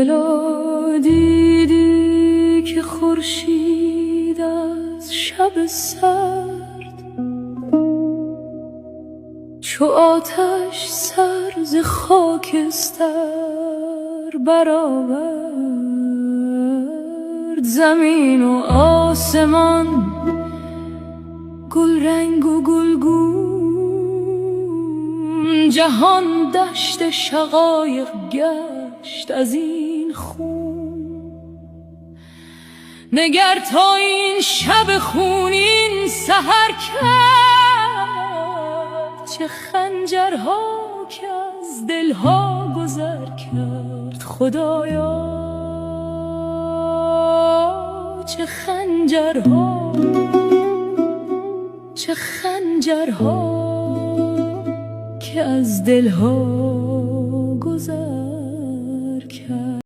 دلا دیدی که خورشید از شب سرد چو آتش سر ز خاکستر برآورد. زمین و آسمان گل رنگ و گلگون، جهان دشت شقایق گشت از این خون. نگر تا این شب خونین سحر کرد، چه خنجرها که از دلها گذر کرد. خدایا چه خنجرها، چه خنجرها که از دلها گذر